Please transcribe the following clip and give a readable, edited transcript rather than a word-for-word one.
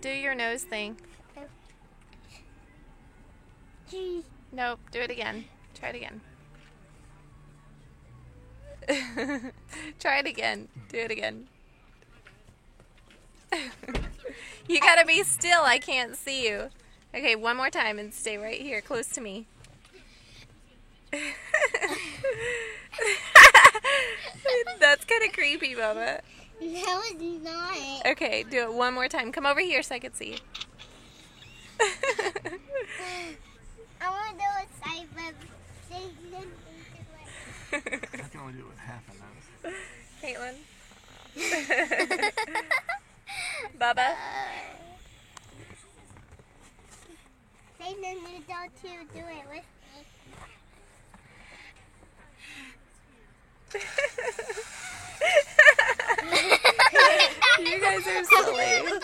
Do your nose thing. Nope, do it again. Try it again. Try it again. Do it again. You gotta be still. I can't see you. Okay, one more time and stay right here close to me. That's kind of creepy, Bubba. No, it's not. Okay, do it one more time. Come over here so I can see. I want to do a side flip. I can only do it with half a nose. Caitlin. Bubba. Say no, you don't to do it with You guys are silly. me.